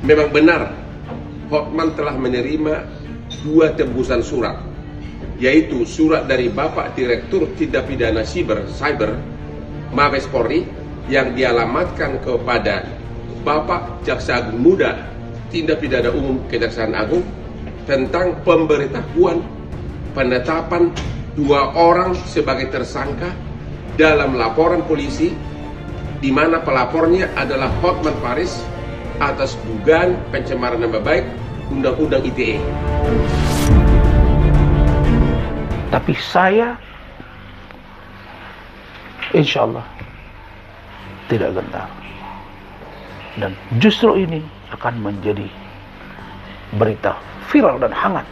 Memang benar, Hotman telah menerima 2 tembusan surat, yaitu surat dari Bapak Direktur Tindak Pidana Cyber Mabes Polri yang dialamatkan kepada Bapak Jaksa Agung Muda Tindak Pidana Umum Kejaksaan Agung tentang pemberitahuan penetapan 2 orang sebagai tersangka dalam laporan polisi, di mana pelapornya adalah Hotman Paris atas dugaan pencemaran nama baik Undang-Undang ITE. Tapi saya insya Allah tidak gentar, dan justru ini akan menjadi berita viral dan hangat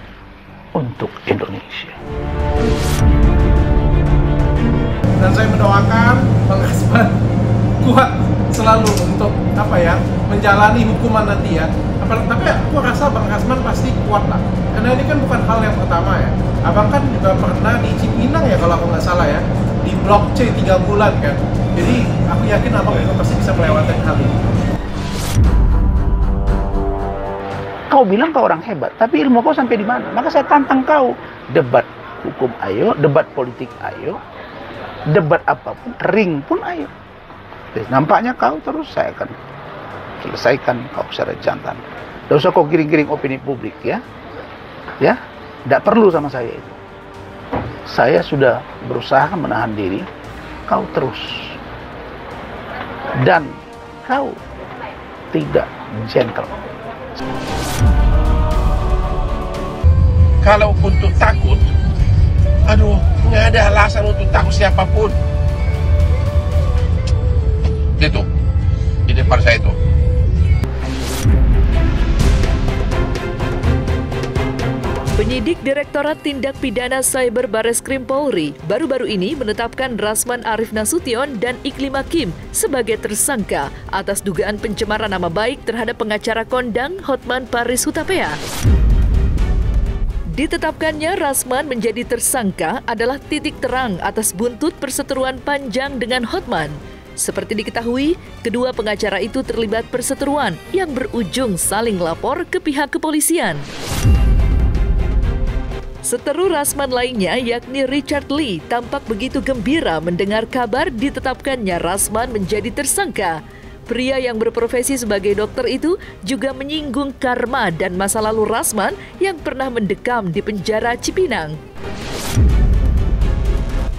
untuk Indonesia. Dan saya mendoakan Bang Rasman kuat selalu untuk menjalani hukuman nanti ya. Tapi aku rasa Bang Rasman pasti kuat lah, karena ini kan bukan hal yang pertama ya. Abang kan juga pernah di Cipinang ya kalau aku nggak salah ya, di Blok C 3 bulan kan. Jadi aku yakin abang juga pasti bisa melewati hal ini. Kau bilang kau orang hebat, tapi ilmu kau sampai di mana? Maka saya tantang kau, debat hukum ayo, debat politik ayo, debat apapun, ring pun ayo. Jadi, nampaknya kau terus, saya akan selesaikan kau secara jantan. Tidak usah kau giring-giring opini publik ya. Ya, tidak perlu sama saya itu. Saya sudah berusaha menahan diri, kau terus. Dan kau tidak gentle. Kalau untuk takut, aduh, nggak ada alasan untuk takut siapapun. Itu, di depan saya itu. Penyidik Direktorat Tindak Pidana Cyber Bareskrim Polri baru-baru ini menetapkan Rasman Arif Nasution dan Iklim Hakim sebagai tersangka atas dugaan pencemaran nama baik terhadap pengacara kondang Hotman Paris Hutapea. Ditetapkannya Rasman menjadi tersangka adalah titik terang atas buntut perseteruan panjang dengan Hotman. Seperti diketahui, kedua pengacara itu terlibat perseteruan yang berujung saling lapor ke pihak kepolisian. Seteru Rasman lainnya, yakni Richard Lee, tampak begitu gembira mendengar kabar ditetapkannya Rasman menjadi tersangka. Pria yang berprofesi sebagai dokter itu juga menyinggung karma dan masa lalu Rasman yang pernah mendekam di penjara Cipinang.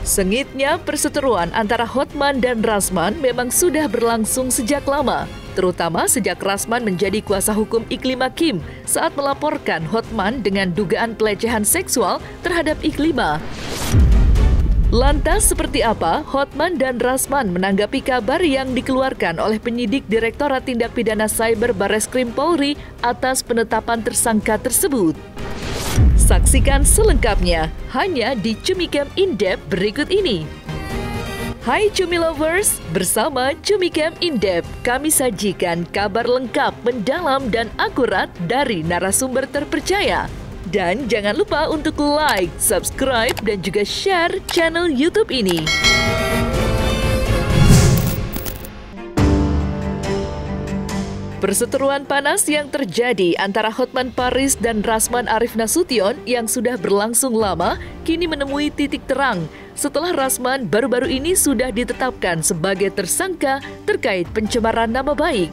Sengitnya perseteruan antara Hotman dan Rasman memang sudah berlangsung sejak lama, terutama sejak Rasman menjadi kuasa hukum Iklim Hakim saat melaporkan Hotman dengan dugaan pelecehan seksual terhadap Iklima. Lantas seperti apa Hotman dan Rasman menanggapi kabar yang dikeluarkan oleh penyidik Direktorat Tindak Pidana Cyber Bareskrim Polri atas penetapan tersangka tersebut? Saksikan selengkapnya hanya di Cumicam In-Depth berikut ini. Hai Cumi Lovers, bersama Cumicam In-Depth kami sajikan kabar lengkap, mendalam dan akurat dari narasumber terpercaya. Dan jangan lupa untuk like, subscribe, dan juga share channel YouTube ini. Perseteruan panas yang terjadi antara Hotman Paris dan Rasman Arif Nasution yang sudah berlangsung lama kini menemui titik terang setelah Rasman baru-baru ini sudah ditetapkan sebagai tersangka terkait pencemaran nama baik.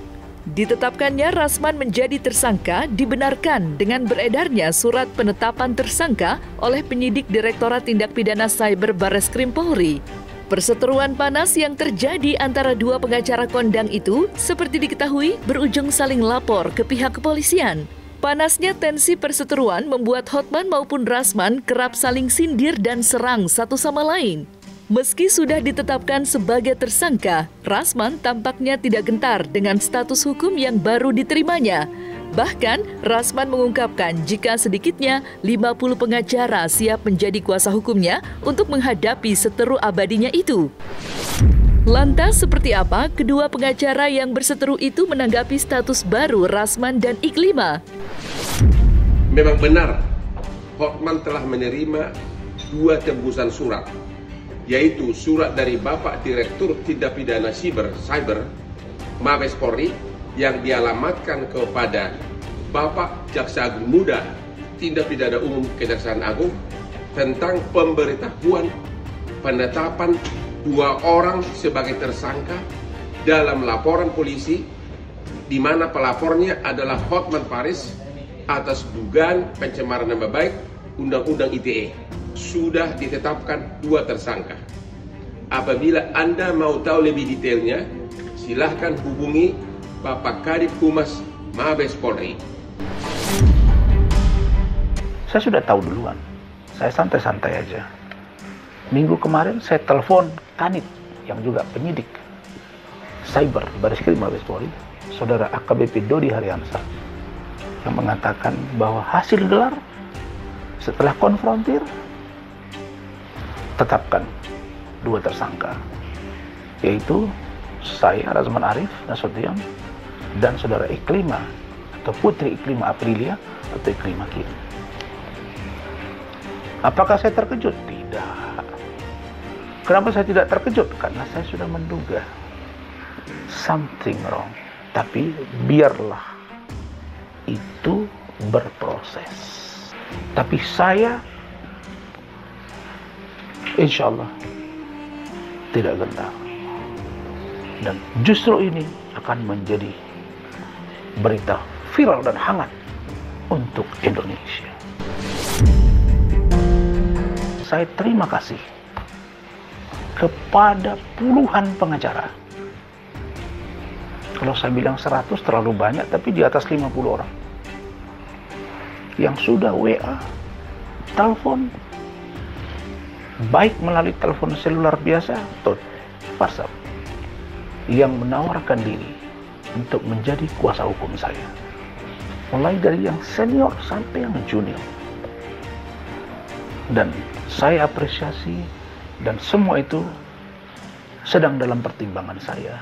Ditetapkannya Rasman menjadi tersangka dibenarkan dengan beredarnya surat penetapan tersangka oleh penyidik Direktorat Tindak Pidana Cyber Bareskrim Polri. Perseteruan panas yang terjadi antara dua pengacara kondang itu seperti diketahui berujung saling lapor ke pihak kepolisian. Panasnya tensi perseteruan membuat Hotman maupun Rasman kerap saling sindir dan serang satu sama lain. Meski sudah ditetapkan sebagai tersangka, Rasman tampaknya tidak gentar dengan status hukum yang baru diterimanya. Bahkan, Rasman mengungkapkan jika sedikitnya 50 pengacara siap menjadi kuasa hukumnya untuk menghadapi seteru abadinya itu. Lantas seperti apa kedua pengacara yang berseteru itu menanggapi status baru Rasman dan Iklima? Memang benar, Hotman telah menerima 2 tembusan surat, yaitu surat dari Bapak Direktur Tindak Pidana Cyber Mabes Polri yang dialamatkan kepada Bapak Jaksa Agung Muda Tindak Pidana Umum Kejaksaan Agung tentang pemberitahuan penetapan 2 orang sebagai tersangka dalam laporan polisi di mana pelapornya adalah Hotman Paris atas dugaan pencemaran nama baik Undang-Undang ITE. Sudah ditetapkan 2 tersangka. Apabila Anda mau tahu lebih detailnya, silahkan hubungi Bapak Kadif Humas Mabes Polri. Saya sudah tahu duluan. Saya santai-santai aja. Minggu kemarin saya telepon Kanit yang juga penyidik Cyber Bareskrim Mabes Polri, Saudara AKBP Dodi Haryansa, yang mengatakan bahwa hasil gelar setelah konfrontir tetapkan 2 tersangka, yaitu saya Razman Arif Nasution dan Saudara Iklima atau Putri Iklima Aprilia atau Iklima Kim. Apakah saya terkejut? Tidak. Kenapa saya tidak terkejut? Karena saya sudah menduga something wrong. Tapi biarlah itu berproses. Tapi saya insya Allah tidak gentar. Dan justru ini akan menjadi berita viral dan hangat untuk Indonesia. Saya terima kasih kepada puluhan pengacara. Kalau saya bilang 100 terlalu banyak, tapi di atas 50 orang yang sudah WA, telepon, baik melalui telepon seluler biasa atau WhatsApp, yang menawarkan diri untuk menjadi kuasa hukum saya. Mulai dari yang senior sampai yang junior. Dan saya apresiasi, dan semua itu sedang dalam pertimbangan saya.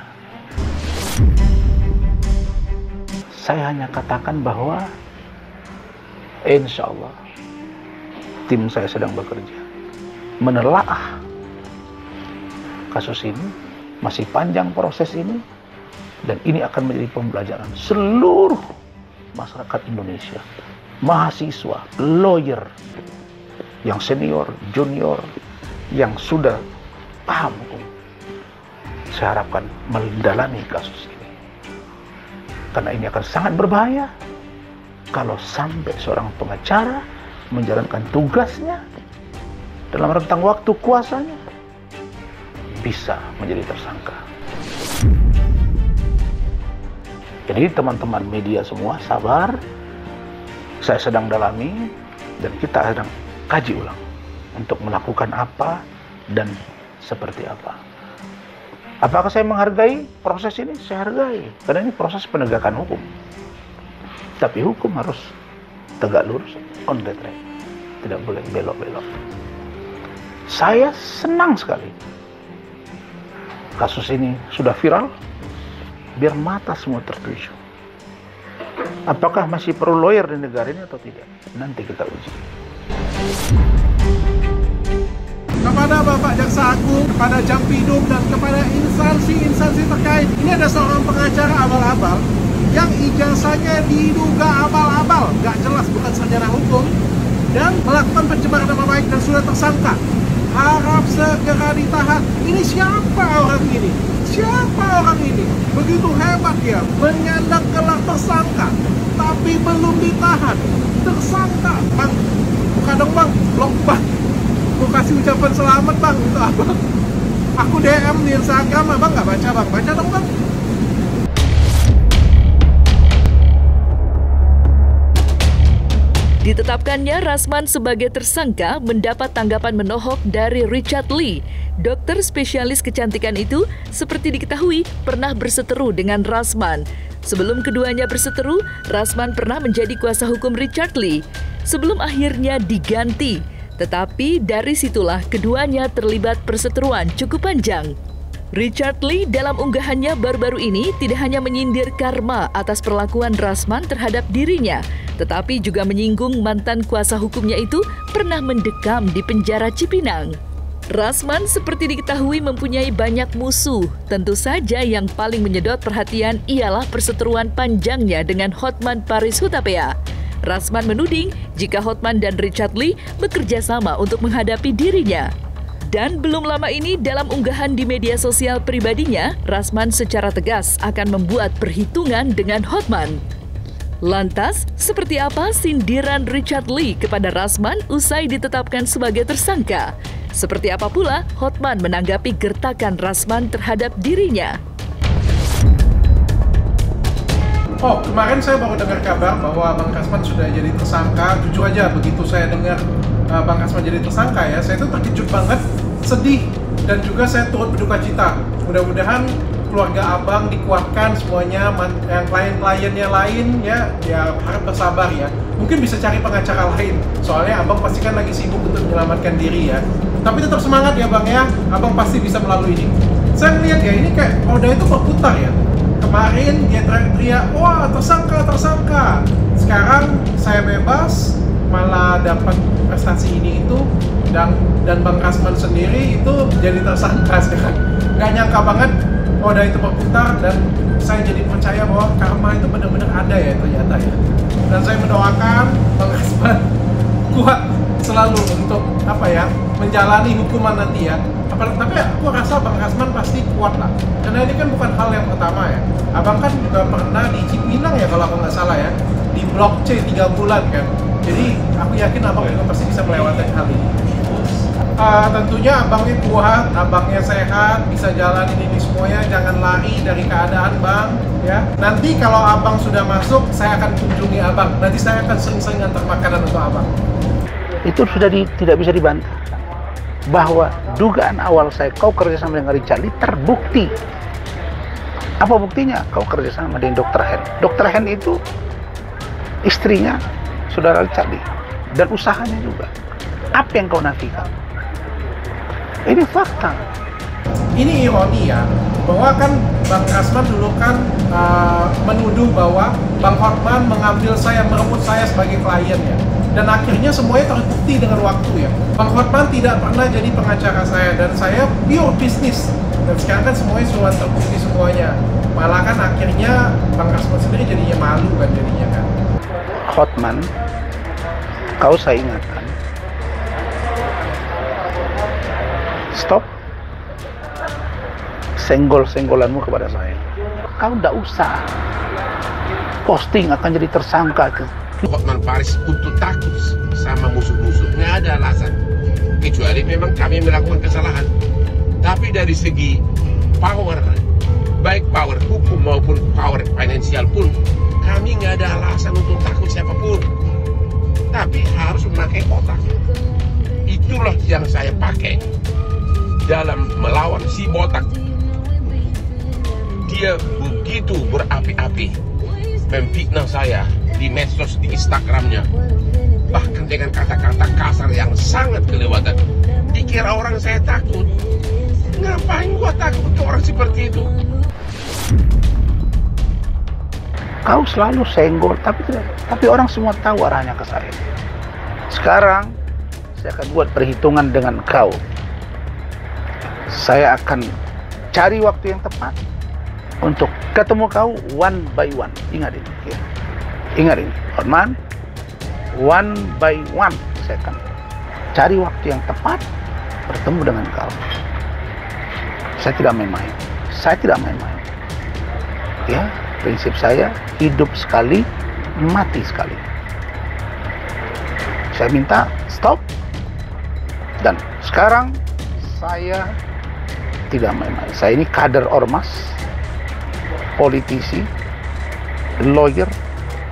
Saya hanya katakan bahwa insya Allah tim saya sedang bekerja menelaah kasus ini. Masih panjang proses ini, dan ini akan menjadi pembelajaran seluruh masyarakat Indonesia, mahasiswa, lawyer, yang senior, junior, yang sudah paham hukum. Saya harapkan mendalami kasus ini, karena ini akan sangat berbahaya kalau sampai seorang pengacara menjalankan tugasnya dalam rentang waktu kuasanya bisa menjadi tersangka. Jadi teman-teman media semua sabar, saya sedang dalami dan kita sedang kaji ulang untuk melakukan apa dan seperti apa. Apakah saya menghargai proses ini? Saya hargai, karena ini proses penegakan hukum. Tapi hukum harus tegak lurus, on the track, tidak boleh belok-belok. Saya senang sekali kasus ini sudah viral, biar mata semua tertuju. Apakah masih perlu lawyer di negara ini atau tidak? Nanti kita uji. Kepada Bapak Jaksa Agung, kepada Jampidum, dan kepada instansi-instansi terkait, ini ada seorang pengacara abal-abal yang ijazahnya diduga abal-abal, gak jelas, bukan sarjana hukum, dan melakukan pencemaran nama baik dan sudah tersangka. Harap segera ditahan. Ini siapa orang ini? Siapa orang ini? Begitu hebat dia, menyandang gelar tersangka, tapi belum ditahan. Tersangka, Bang, buka dong Bang, blok Bang. Aku kasih ucapan selamat Bang, itu Abang. Aku DM di Instagram, Abang gak baca Bang, baca dong Bang. Ditetapkannya Rasman sebagai tersangka mendapat tanggapan menohok dari Richard Lee. Dokter spesialis kecantikan itu seperti diketahui pernah berseteru dengan Rasman. Sebelum keduanya berseteru, Rasman pernah menjadi kuasa hukum Richard Lee sebelum akhirnya diganti. Tetapi dari situlah keduanya terlibat perseteruan cukup panjang. Richard Lee dalam unggahannya baru-baru ini tidak hanya menyindir Karma atas perlakuan Rasman terhadap dirinya, tetapi juga menyinggung mantan kuasa hukumnya itu pernah mendekam di penjara Cipinang. Rasman seperti diketahui mempunyai banyak musuh. Tentu saja yang paling menyedot perhatian ialah perseteruan panjangnya dengan Hotman Paris Hutapea. Rasman menuding jika Hotman dan Richard Lee bekerja sama untuk menghadapi dirinya. Dan belum lama ini dalam unggahan di media sosial pribadinya, Rasman secara tegas akan membuat perhitungan dengan Hotman. Lantas, seperti apa sindiran Richard Lee kepada Rasman usai ditetapkan sebagai tersangka? Seperti apa pula Hotman menanggapi gertakan Rasman terhadap dirinya? Oh, kemarin saya baru dengar kabar bahwa Bang Rasman sudah jadi tersangka. Jujur aja, begitu saya dengar Bang Rasman jadi tersangka ya, saya itu terkejut banget, sedih, dan juga saya turut berduka cita. Mudah-mudahan keluarga Abang dikuatkan semuanya, yang klien-kliennya lain ya harap bersabar ya. Mungkin bisa cari pengacara lain, soalnya Abang pasti kan lagi sibuk untuk menyelamatkan diri ya. Tapi tetap semangat ya Bang ya, Abang pasti bisa melalui ini. Saya lihat ya, ini kayak roda itu berputar ya. Kemarin dia teriak-teriak, wah tersangka. Sekarang saya bebas, malah dapat prestasi ini itu, dan Bang Rasman sendiri itu jadi tersangka sekarang. Gak nyangka banget roda itu berputar, dan saya jadi percaya bahwa karma itu benar-benar ada ya ternyata ya. Dan saya mendoakan Bang Rasman kuat selalu untuk menjalani hukuman nanti ya. Tapi aku rasa Bang Rasman pasti kuat lah, karena ini kan bukan hal yang pertama ya. Abang kan juga pernah di Cipinang ya kalau aku nggak salah ya, di Blok C 3 bulan kan. Jadi aku yakin Abang juga pasti bisa melewati hal ini. Tentunya Abangnya kuat, Abangnya sehat, bisa jalanin ini semuanya. Jangan lari dari keadaan Bang ya. Nanti kalau Abang sudah masuk, saya akan kunjungi Abang. Nanti saya akan sering-sering antar makanan untuk Abang. Itu sudah tidak bisa dibantah, bahwa dugaan awal saya kau kerjasama dengan Richard Lee terbukti. Apa buktinya? Kau kerjasama dengan Dr. Hen. Dr. Hen itu istrinya saudara Richard Lee, dan usahanya juga. Apa yang kau nafikan? Ini fakta. Ini ironi ya, bahwa kan Bang Rasman dulu kan menuduh bahwa Bang Hotman mengambil saya, merebut saya sebagai klien ya. Dan akhirnya semuanya terbukti dengan waktu ya. Bang Hotman tidak pernah jadi pengacara saya, dan saya pure bisnis. Dan sekarang kan semuanya sudah terbukti semuanya. Malah kan akhirnya Bang Rasman sendiri jadinya malu kan jadinya kan. Hotman, kau saya ingatkan, stop senggol-senggolanmu kepada saya. Kau tidak usah posting akan jadi tersangka ke Hotman Paris untuk takut sama musuh-musuh. Nggak ada alasan, kecuali memang kami melakukan kesalahan. Tapi dari segi power, baik power hukum maupun power finansial pun, kami nggak ada alasan untuk takut siapapun. Tapi harus memakai otak. Itulah yang saya pakai dalam melawan si botak. Dia begitu berapi-api memfitnah saya di medsos, di Instagramnya, bahkan dengan kata-kata kasar yang sangat kelewatan. Dikira orang saya takut. Ngapain gua takut ke orang seperti itu? Kau selalu senggol, tapi orang semua tahu arahnya ke saya. Sekarang saya akan buat perhitungan dengan kau. Saya akan cari waktu yang tepat untuk ketemu kau one by one. Ingat ini ya. Ingat ini, Hotman, one by one saya akan cari waktu yang tepat bertemu dengan kau. Saya tidak main-main. Saya tidak main-main. Ya, prinsip saya hidup sekali, mati sekali. Saya minta stop. Dan sekarang saya tidak main-main. Saya ini kader ormas, politisi, lawyer,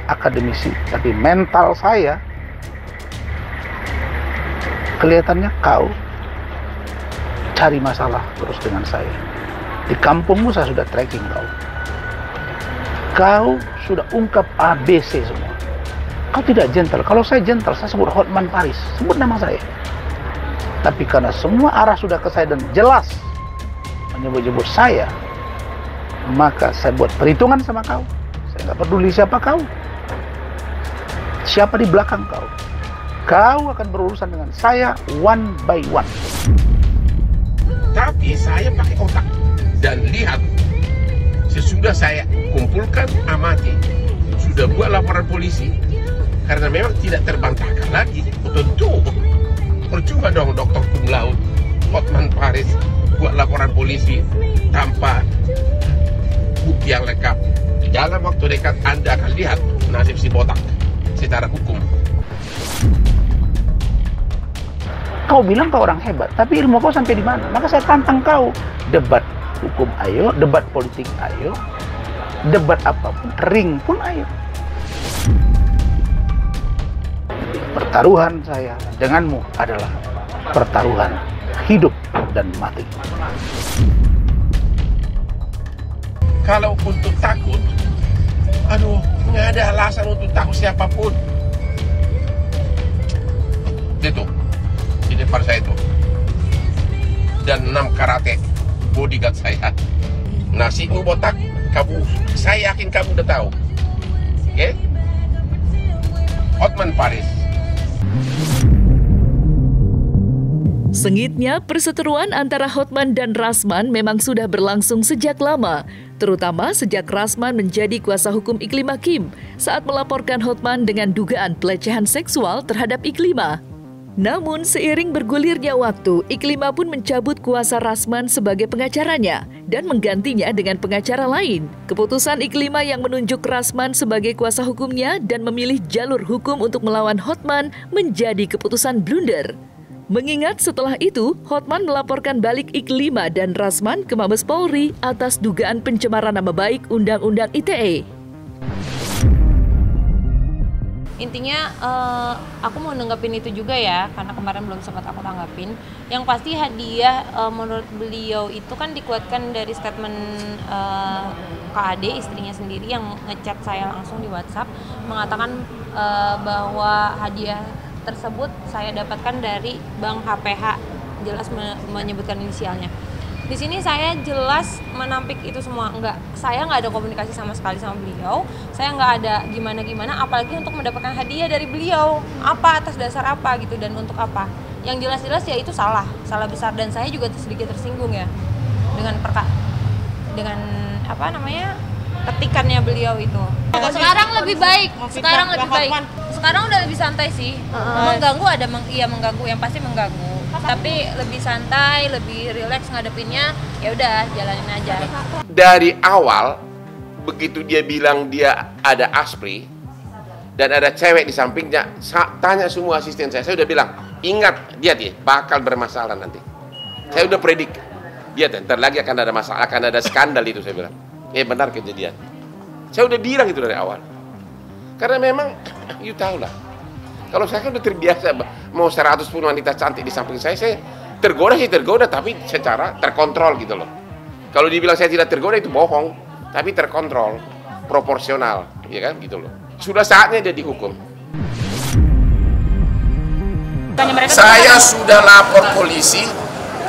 akademisi, tapi mental saya kelihatannya kau cari masalah terus dengan saya. Di kampungmu saya sudah tracking kau. Kau sudah ungkap ABC semua. Kau tidak gentle. Kalau saya gentle, saya sebut Hotman Paris, sebut nama saya. Tapi karena semua arah sudah ke saya dan jelas menyebut-nyebut saya, maka saya buat perhitungan sama kau. Saya nggak peduli siapa kau, siapa di belakang kau. Kau akan berurusan dengan saya one by one. Tapi saya pakai otak dan lihat, sesudah saya kumpulkan, amati, sudah buat laporan polisi, karena memang tidak terbantahkan lagi. Tentu percuma dong Dr. Cum Laude Hotman Paris buat laporan polisi tanpa bukti yang lengkap. Dalam waktu dekat Anda akan lihat nasib si botak secara hukum. Kau bilang kau orang hebat, tapi ilmu kau sampai di mana? Maka saya tantang kau. Debat hukum ayo, debat politik ayo, debat apapun, ring pun ayo. Pertaruhan saya denganmu adalah pertaruhan hidup dan mati. Kalau untuk takut, aduh, nggak ada alasan untuk takut siapapun. Itu di depan saya itu, dan 6 karate bodyguard saya. Nasibmu botak, kamu, saya yakin kamu udah tahu. Oke? Hotman Paris. Sengitnya, perseteruan antara Hotman dan Rasman memang sudah berlangsung sejak lama, terutama sejak Rasman menjadi kuasa hukum Iklima Kim saat melaporkan Hotman dengan dugaan pelecehan seksual terhadap Iklima. Namun, seiring bergulirnya waktu, Iklima pun mencabut kuasa Rasman sebagai pengacaranya dan menggantinya dengan pengacara lain. Keputusan Iklima yang menunjuk Rasman sebagai kuasa hukumnya dan memilih jalur hukum untuk melawan Hotman menjadi keputusan blunder. Mengingat setelah itu, Hotman melaporkan balik Iklima dan Rasman ke Mabes Polri atas dugaan pencemaran nama baik Undang-Undang ITE. Intinya aku mau nanggapin itu juga ya, karena kemarin belum sempat aku tanggapin. Yang pasti hadiah menurut beliau itu kan dikuatkan dari statement Kak Ade, istrinya sendiri, yang ngechat saya langsung di WhatsApp mengatakan bahwa hadiah tersebut saya dapatkan dari Bank HPH, jelas menyebutkan inisialnya. Di sini saya jelas menampik itu semua. Saya nggak ada komunikasi sama sekali sama beliau. Saya nggak ada gimana-gimana, apalagi untuk mendapatkan hadiah dari beliau. Apa, atas dasar apa gitu, dan untuk apa? Yang jelas-jelas ya itu salah besar, dan saya juga sedikit tersinggung ya dengan ketikannya beliau itu. Sekarang lebih baik. Sekarang udah lebih santai sih. Mengganggu mengganggu, yang pasti mengganggu. Tapi lebih santai, lebih rileks ngadepinnya. Ya udah, jalanin aja. Dari awal, begitu dia bilang dia ada aspri dan ada cewek di sampingnya, tanya semua asisten saya udah bilang, ingat dia bakal bermasalah nanti. Saya udah predik, dia ntar lagi akan ada masalah, akan ada skandal itu, saya bilang. Benar kejadian. Saya udah bilang itu dari awal. Karena memang, you tahu lah. Kalau saya kan udah terbiasa, mau 100 pun wanita cantik di samping saya tergoda, tapi secara terkontrol gitu loh. Kalau dibilang saya tidak tergoda itu bohong, tapi terkontrol, proporsional, ya kan gitu loh. Sudah saatnya dia dihukum. Saya sudah lapor polisi,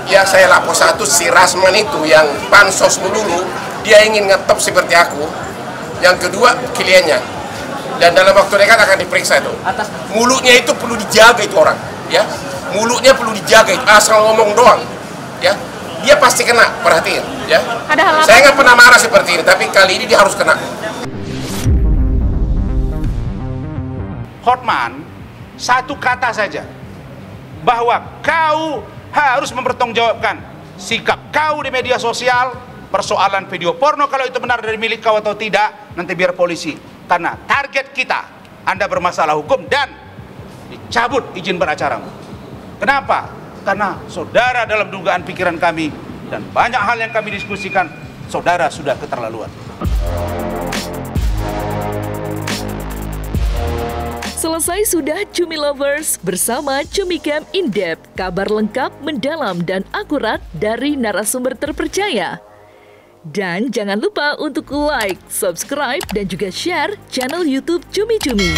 ya saya lapor satu, si Rasman itu yang pansos melulu, dia ingin ngetop seperti aku. Yang kedua, kliennya. Dan dalam waktu dekat akan diperiksa itu. Mulutnya itu perlu dijaga itu orang, ya. Mulutnya perlu dijaga itu, asal ngomong doang, ya. Dia pasti kena, perhatiin, ya. Saya nggak pernah marah seperti ini, tapi kali ini dia harus kena. Hotman, satu kata saja, bahwa kau harus mempertanggungjawabkan sikap kau di media sosial, persoalan video porno kalau itu benar dari milik kau atau tidak, nanti biar polisi. Karena target kita, Anda bermasalah hukum dan dicabut izin beracaramu. Kenapa? Karena saudara dalam dugaan pikiran kami dan banyak hal yang kami diskusikan, saudara sudah keterlaluan. Selesai sudah Cumi Lovers bersama Cumi Camp In Depth, kabar lengkap, mendalam, dan akurat dari narasumber terpercaya. Dan jangan lupa untuk like, subscribe, dan juga share channel YouTube Cumi Cumi.